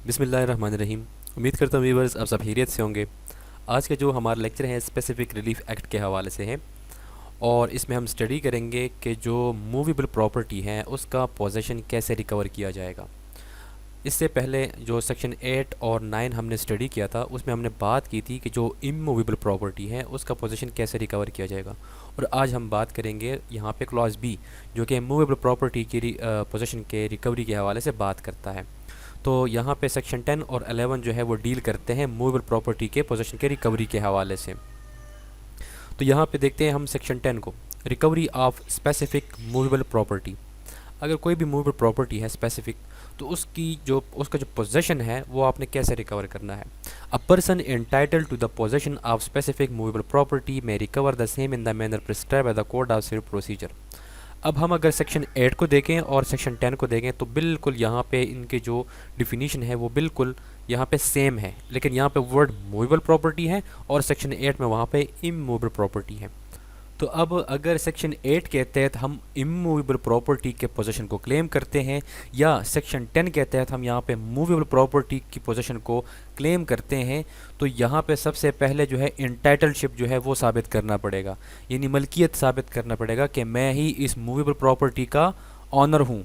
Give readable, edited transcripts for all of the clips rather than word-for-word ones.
बिस्मिल्लाहिर्रहमानिर्रहीम। उम्मीद करता हूँ व्यूअर्स आप सब खैरियत से होंगे। आज का जो हमारा लेक्चर है स्पेसिफिक रिलीफ एक्ट के हवाले से है और इसमें हम स्टडी करेंगे कि जो मूवेबल प्रॉपर्टी है उसका पोजेसन कैसे रिकवर किया जाएगा। इससे पहले जो सेक्शन 8 और 9 हमने स्टडी किया था उसमें हमने बात की थी कि जो इमूवेबल प्रॉपर्टी है उसका पोजेसन कैसे रिकवर किया जाएगा, और आज हम बात करेंगे यहाँ पे क्लॉज बी जो कि मूवेबल प्रॉपर्टी की पोजेसन के रिकवरी के हवाले से बात करता है। तो यहाँ पे सेक्शन 10 और 11 जो है वो डील करते हैं मूवेबल प्रॉपर्टी के पोजेसन के रिकवरी के हवाले से। तो यहाँ पे देखते हैं हम सेक्शन 10 को, recovery of specific movable property. अगर कोई भी मूवेबल प्रॉपर्टी है स्पेसिफिक तो उसका जो पोजेसन है वो आपने कैसे रिकवर करना है। A person entitled to the possession of specific movable property may recover the same in the manner prescribe by the code of civil procedure. अब हम अगर सेक्शन 8 को देखें और सेक्शन 10 को देखें तो बिल्कुल यहाँ पे इनके जो डिफिनीशन है वो बिल्कुल यहाँ पे सेम है, लेकिन यहाँ पे वर्ड मूवेबल प्रॉपर्टी है और सेक्शन 8 में वहाँ पे इमूवेबल प्रॉपर्टी है। तो अब अगर सेक्शन 8 के तहत हम इमूवेबल प्रॉपर्टी के पोजीशन को क्लेम करते हैं या सेक्शन 10 के तहत हम यहाँ पे मूवेबल प्रॉपर्टी की पोजीशन को क्लेम करते हैं, तो यहाँ पे सबसे पहले जो है इंटाइटलशिप जो है वो साबित करना पड़ेगा, यानी मलकियत साबित करना पड़ेगा कि मैं ही इस मूवेबल प्रॉपर्टी का ऑनर हूँ,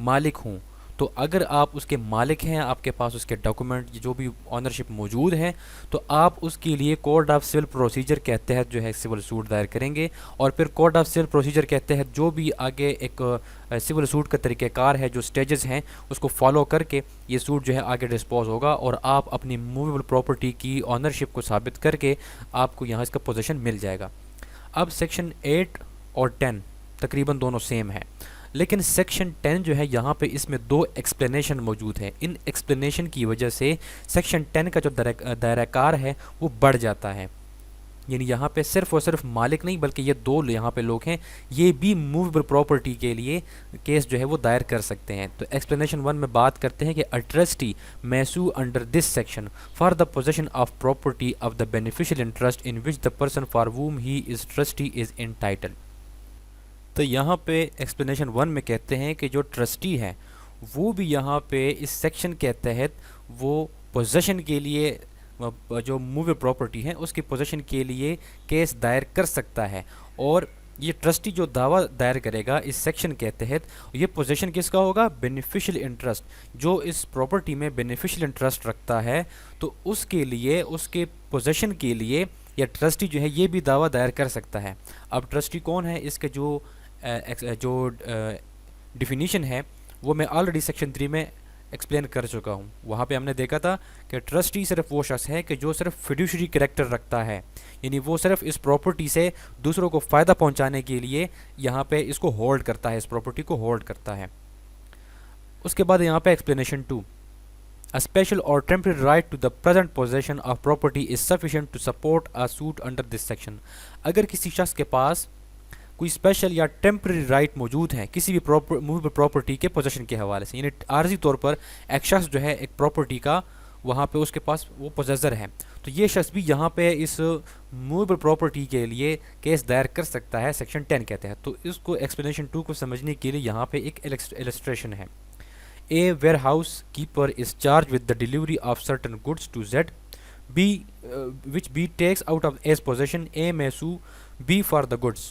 मालिक हूँ। तो अगर आप उसके मालिक हैं, आपके पास उसके डॉक्यूमेंट जो भी ऑनरशिप मौजूद है, तो आप उसके लिए कोड ऑफ सिविल प्रोसीजर के तहत जो है सिविल सूट दायर करेंगे और फिर कोड ऑफ सिविल प्रोसीजर के तहत जो भी आगे एक सिविल सूट का तरीक़ेकार है, जो स्टेजेस हैं, उसको फॉलो करके ये सूट जो है आगे डिस्पोज होगा और आप अपनी मूवेबल प्रॉपर्टी की ऑनरशिप को साबित करके आपको यहाँ इसका पोजीशन मिल जाएगा। अब सेक्शन 8 और 10 तकरीबन दोनों सेम है, लेकिन सेक्शन 10 जो है यहाँ पे इसमें दो एक्सप्लेनेशन मौजूद है। इन एक्सप्लेनेशन की वजह से सेक्शन 10 का जो दायराकार है वो बढ़ जाता है, यानी यहाँ पे सिर्फ और सिर्फ मालिक नहीं बल्कि ये दो यहाँ पे लोग हैं, ये भी मूवेबल प्रॉपर्टी के लिए केस जो है वो दायर कर सकते हैं। तो एक्सप्लेनेशन 1 में बात करते हैं कि a trustee may sue under this section for the possession of property of the beneficial interest in which the person for whom he is trustee is entitled। तो यहाँ पे एक्सप्लेनेशन 1 में कहते हैं कि जो ट्रस्टी है वो भी यहाँ पे इस सेक्शन के तहत वो पोजेसन के लिए जो मूवेबल प्रॉपर्टी है उसकी पोजेसन के लिए केस दायर कर सकता है, और ये ट्रस्टी जो दावा दायर करेगा इस सेक्शन के तहत ये पोजेसन किसका होगा, बेनिफिशियल इंटरेस्ट, जो इस प्रॉपर्टी में बेनिफिशियल इंटरेस्ट रखता है तो उसके लिए, उसके पोजेसन के लिए या ट्रस्टी जो है ये भी दावा दायर कर सकता है। अब ट्रस्टी कौन है, इसके जो डिफिनीशन है वो मैं ऑलरेडी सेक्शन 3 में एक्सप्लेन कर चुका हूँ। वहाँ पे हमने देखा था कि ट्रस्टी सिर्फ वो शख्स है कि जो सिर्फ फिड्यूशरी कैरेक्टर रखता है, यानी वो सिर्फ इस प्रॉपर्टी से दूसरों को फ़ायदा पहुँचाने के लिए यहाँ पे इसको होल्ड करता है, इस प्रॉपर्टी को होल्ड करता है। उसके बाद यहाँ पे explanation 2, A special or temporary right to the present possession of property is sufficient to support a suit under this section। अगर किसी शख्स के पास कोई स्पेशल या टेम्प्रेरी राइट मौजूद है किसी भी मूवेबल प्रॉपर्टी के पोजेसन के हवाले से, यानी आर्जी तौर पर एक शख्स जो है एक प्रॉपर्टी का वहाँ पे उसके पास वो पोजेसर है, तो ये शख्स भी यहाँ पे इस मूवेबल प्रॉपर्टी के लिए केस दायर कर सकता है सेक्शन 10 के तहत। तो इसको एक्सप्लेनेशन 2 को समझने के लिए यहाँ पे एक इलस्ट्रेशन है। A warehouse keeper is charged with the delivery of certain goods to Z, which B takes out of A's possession। A may sue B for the goods।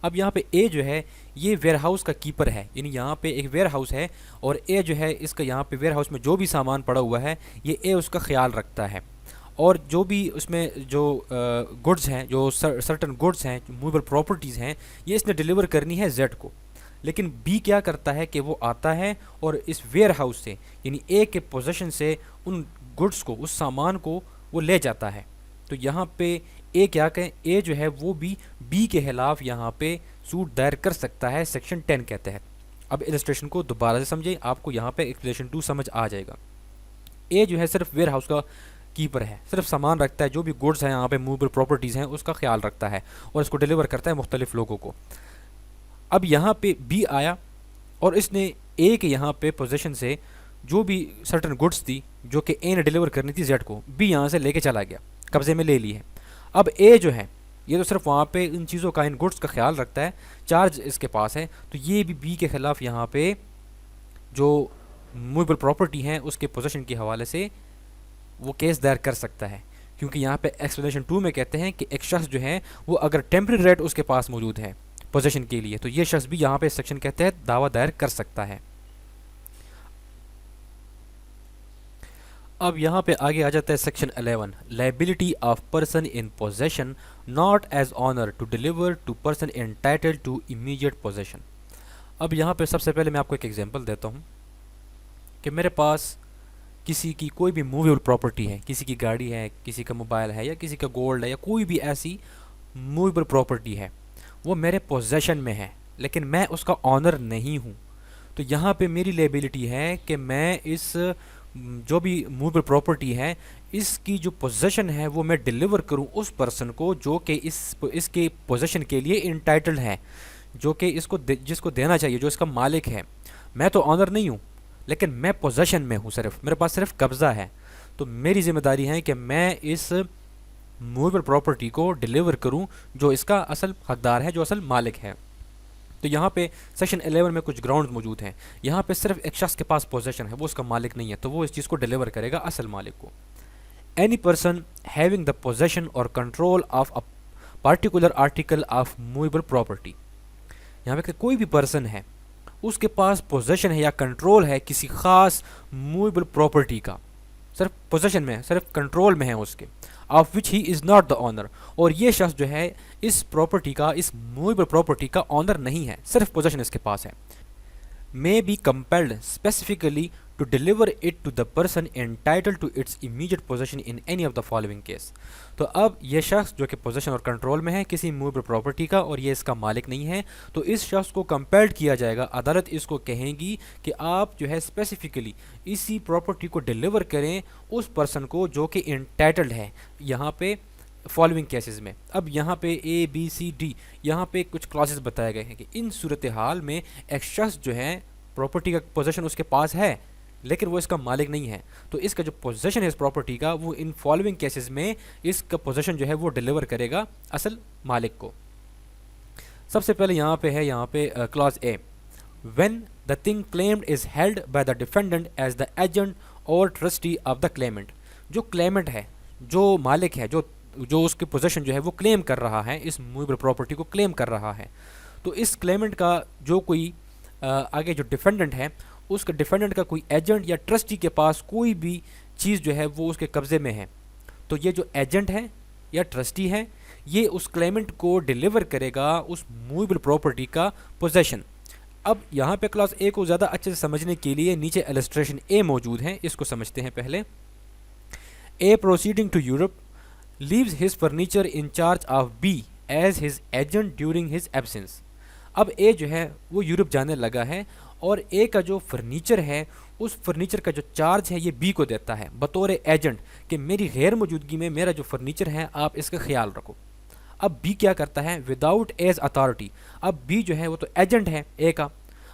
अब यहाँ पे A जो है ये वेयरहाउस का कीपर है, यानी यहाँ पे एक वेयरहाउस है और A जो है इसका यहाँ पे वेयरहाउस में जो भी सामान पड़ा हुआ है ये A उसका ख्याल रखता है, और जो भी उसमें जो गुड्स हैं, जो सर्टन गुड्स हैं, मूवेबल प्रॉपर्टीज़ हैं, ये इसने डिलीवर करनी है Z को। लेकिन बी क्या करता है कि वो आता है और इस वेयर हाउस से यानी ए के पोजीशन से उन गुड्स को, उस सामान को वो ले जाता है। तो यहाँ पे ए क्या कहें, ए जो है वो भी बी के खिलाफ यहाँ पे सूट दायर कर सकता है सेक्शन 10 के तहत। अब इलस्ट्रेशन को दोबारा से समझें, आपको यहाँ पे एक्सप्लेनेशन 2 समझ आ जाएगा। ए जो है सिर्फ वेयर हाउस का कीपर है, सिर्फ सामान रखता है, जो भी गुड्स हैं यहाँ पे मूवेबल प्रॉपर्टीज़ हैं उसका ख्याल रखता है और इसको डिलीवर करता है मुख्तलिफ लोगों को। अब यहाँ पे बी आया और इसने ए के यहाँ पे पोजीशन से जो भी सर्टन गुड्स थी जो कि ए ने डिलीवर करनी थी जेड को, बी यहाँ से लेके चला गया, कब्जे में ले ली है। अब ए जो है ये तो सिर्फ वहाँ पे इन चीज़ों का, इन गुड्स का ख्याल रखता है, चार्ज इसके पास है, तो ये भी बी के ख़िलाफ़ यहाँ पे जो मूवेबल प्रॉपर्टी हैं उसके पोजेशन के हवाले से वो केस दायर कर सकता है। क्योंकि यहाँ पे एक्सप्लेनेशन 2 में कहते हैं कि एक शख्स जो है वो अगर टेम्प्रेरी राइट उसके पास मौजूद है पोजेशन के लिए, तो ये शख्स भी यहाँ पे सेक्शन के तहत दावा दायर कर सकता है। अब यहाँ पे आगे आ जाता है section 11, liability of person in possession not as owner to deliver to person entitled to immediate possession. अब यहाँ पे सबसे पहले मैं आपको एक एग्जांपल देता हूँ कि मेरे पास किसी की कोई भी मूवेबल प्रॉपर्टी है, किसी की गाड़ी है, किसी का मोबाइल है, या किसी का गोल्ड है, या कोई भी ऐसी मूवेबल प्रॉपर्टी है, वो मेरे पोजेशन में है लेकिन मैं उसका ऑनर नहीं हूँ। तो यहाँ पे मेरी लायबिलिटी है कि मैं इस जो भी मूवेबल प्रॉपर्टी है इसकी जो पोजेशन है वो मैं डिलीवर करूँ उस पर्सन को जो कि इसके पोजेशन के लिए इंटाइटल्ड है, जो कि जिसको देना चाहिए, जो इसका मालिक है। मैं तो ऑनर नहीं हूँ लेकिन मैं पोजेशन में हूँ, सिर्फ मेरे पास सिर्फ कब्ज़ा है। तो मेरी जिम्मेदारी है कि मैं इस मूवेबल प्रॉपर्टी को डिलीवर करूं जो इसका असल हकदार है, जो असल मालिक है। तो यहाँ पे सेक्शन 11 में कुछ ग्राउंड मौजूद हैं। यहाँ पे सिर्फ एक शख्स के पास पोजेशन है, वो उसका मालिक नहीं है, तो वो इस चीज़ को डिलीवर करेगा असल मालिक को। Any person having the possession और control of a particular article of movable property. यहाँ पे कोई भी पर्सन है उसके पास पोजेशन है या कंट्रोल है किसी खास मूवेबल प्रॉपर्टी का, सिर्फ पोजेशन में है, सिर्फ कंट्रोल में है उसके, of which he is not the owner. और ये शख्स जो है इस प्रॉपर्टी का, इस मूवेबल प्रॉपर्टी का ऑनर नहीं है, सिर्फ पोजेशन इसके पास है। may be compelled specifically to deliver it to the person entitled to its immediate possession in any of the following case। तो अब ये शख्स जो कि पोजेशन और कंट्रोल में है किसी मूवेबल प्रॉपर्टी का और ये इसका मालिक नहीं है, तो इस शख्स को कंपेल्ड किया जाएगा। अदालत इसको कहेगी कि आप जो है स्पेसिफिकली इसी प्रॉपर्टी को डिलीवर करें उस पर्सन को जो कि इंटाइटल्ड है यहाँ पे फॉलोइंग केसेस में। अब यहाँ पे ABCD यहाँ पे कुछ क्लॉजेस बताए गए हैं कि इन सूरत हाल में एक शख्स जो है प्रॉपर्टी का पोजेशन उसके पास है लेकिन वो इसका मालिक नहीं है, तो इसका जो पोजेशन है इस प्रॉपर्टी का वो इन फॉलोइंग केसेस में इसका पोजेशन जो है वो डिलीवर करेगा असल मालिक को। सबसे पहले यहाँ पे है, यहाँ पे clause A, when the thing claimed is held by the defendant as the agent और ट्रस्टी ऑफ द क्लेमेंट। जो क्लेमेंट है, जो मालिक है, जो उसके पोजेशन जो है वो क्लेम कर रहा है, इस मूवेबल प्रॉपर्टी को क्लेम कर रहा है, तो इस क्लेमेंट का जो कोई आगे जो डिफेंडेंट है उसका डिफेंडेंट का कोई एजेंट या ट्रस्टी के पास कोई भी चीज़ जो है वो उसके कब्ज़े में है, तो ये जो एजेंट है या ट्रस्टी है ये उस क्लेमेंट को डिलीवर करेगा उस मूवेबल प्रॉपर्टी का पोजेशन। अब यहाँ पे क्लॉज A को ज़्यादा अच्छे से समझने के लिए नीचे इलस्ट्रेशन A मौजूद है, इसको समझते हैं पहले। A proceeding to Europe leaves his furniture in charge of B as his agent during his absence। अब A जो है वो यूरोप जाने लगा है और A का जो फर्नीचर है उस फर्नीचर का जो चार्ज है ये B को देता है बतौर एजेंट कि मेरी गैर मौजूदगी में मेरा जो फर्नीचर है आप इसका ख्याल रखो। अब B क्या करता है, विदाउट एज अथॉरिटी। अब B जो है वो तो एजेंट है A का।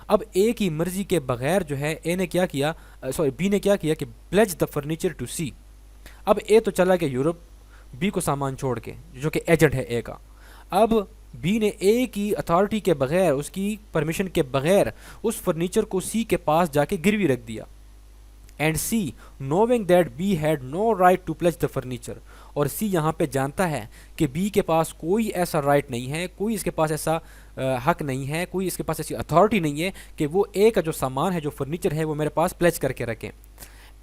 अब A की मर्जी के बगैर जो है A ने क्या किया, B ने क्या किया कि pledge the furniture to C। अब A तो चला गया यूरोप B को सामान छोड़ के, जो कि एजेंट है A का। अब B ने A की अथॉरिटी के बगैर, उसकी परमिशन के बगैर उस फर्नीचर को C के पास जाके गिरवी रख दिया। And C knowing that B had no right to pledge the furniture, और C यहाँ पे जानता है कि B के पास कोई ऐसा राइट नहीं है, कोई इसके पास ऐसा हक नहीं है, कोई इसके पास ऐसी अथॉरिटी नहीं है कि वो A का जो सामान है, जो फर्नीचर है, वो मेरे पास प्लेज करके रखें।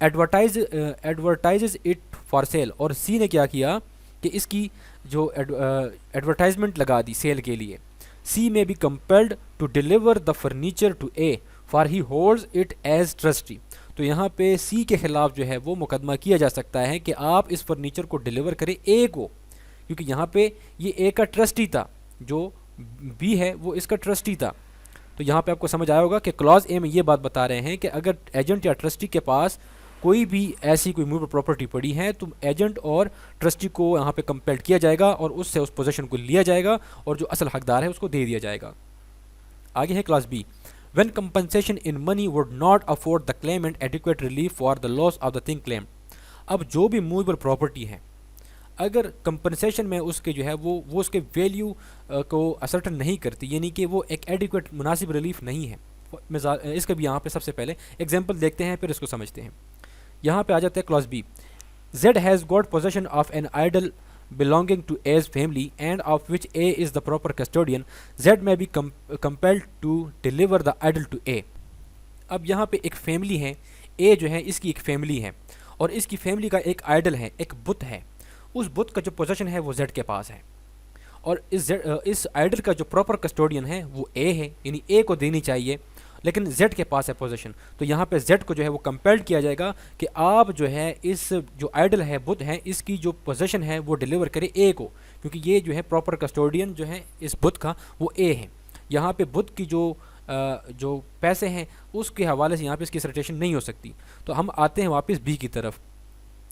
एडवर्टाइज इट फॉर सेल, और C ने क्या किया कि इसकी जो एडवर्टाइजमेंट लगा दी सेल के लिए। C may be compelled to deliver the furniture to A for he holds it as trustee. तो यहाँ पे C के खिलाफ जो है वो मुकदमा किया जा सकता है कि आप इस फर्नीचर को डिलीवर करें A को, क्योंकि यहाँ पे ये A का ट्रस्टी था, जो B है वो इसका ट्रस्टी था। तो यहाँ पे आपको समझ आया होगा कि क्लॉज A में ये बात बता रहे हैं कि अगर एजेंट या ट्रस्टी के पास कोई भी ऐसी कोई मूवेबल प्रॉपर्टी पड़ी है तो एजेंट और ट्रस्टी को यहाँ पे कंपेल्ड किया जाएगा और उससे उस पोजीशन को लिया जाएगा और जो असल हकदार है उसको दे दिया जाएगा। आगे है class B, when compensation in money would not afford the Clement adequate relief for the loss of the thing claimed. अब जो भी मूवेबल प्रॉपर्टी है अगर कंपनसेशन में उसके जो है वो उसके वैल्यू को असर्टन नहीं करती, यानी कि वो एक एडिक्वेट मुनासिब रिलीफ नहीं है, इसका भी यहाँ पे सबसे पहले एग्जाम्पल देखते हैं, फिर इसको समझते हैं। यहाँ पे आ जाते हैं clause B. Z has got possession of an idol belonging to A's family and of which A is the proper custodian. Z may be compelled to deliver the idol to A. अब यहाँ पे एक family है, A जो है इसकी एक family है और इसकी फैमिली का एक आइडल है, एक बुत है। उस बुत का जो पोजेशन है वो Z के पास है और इस आइडल का जो प्रॉपर कस्टोडियन है वो A है, यानी A को देनी चाहिए, लेकिन Z के पास है पोजीशन। तो यहाँ पे Z को जो है वो कंपेल्ड किया जाएगा कि आप जो है इस जो आइडल है, बुत है, इसकी जो पोजीशन है वो डिलीवर करे A को, क्योंकि ये जो है प्रॉपर कस्टोडियन जो है इस बुत का वो A है। यहाँ पे बुत की जो पैसे हैं उसके हवाले से यहाँ पे इसकी सर्टेशन नहीं हो सकती। तो हम आते हैं वापस B की तरफ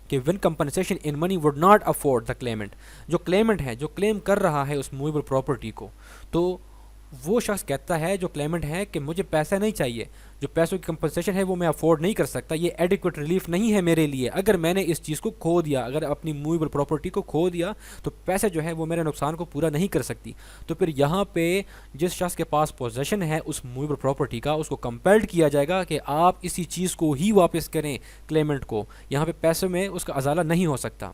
कि when compensation in money would not afford the claimant. जो क्लेमेंट है, जो क्लेम कर रहा है उस मूवेबल प्रॉपर्टी को, तो वो शख्स कहता है, जो क्लेमेंट है, कि मुझे पैसा नहीं चाहिए, जो पैसों की कंपनसेशन है वो मैं अफोर्ड नहीं कर सकता, ये एडिक्वेट रिलीफ नहीं है मेरे लिए। अगर मैंने इस चीज़ को खो दिया, अगर अपनी मूवेबल प्रॉपर्टी को खो दिया, तो पैसे जो है वो मेरे नुकसान को पूरा नहीं कर सकती। तो फिर यहाँ पे जिस शख्स के पास पोजेशन है उस मूवेबल प्रॉपर्टी का, उसको कंपेल्ड किया जाएगा कि आप इसी चीज़ को ही वापस करें क्लेमेंट को। यहाँ पे पैसों में उसका अजाला नहीं हो सकता।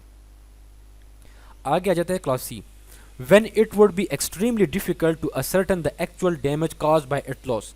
आगे आ जाता है clause C. When it would be extremely difficult to ascertain the actual damage caused by its loss.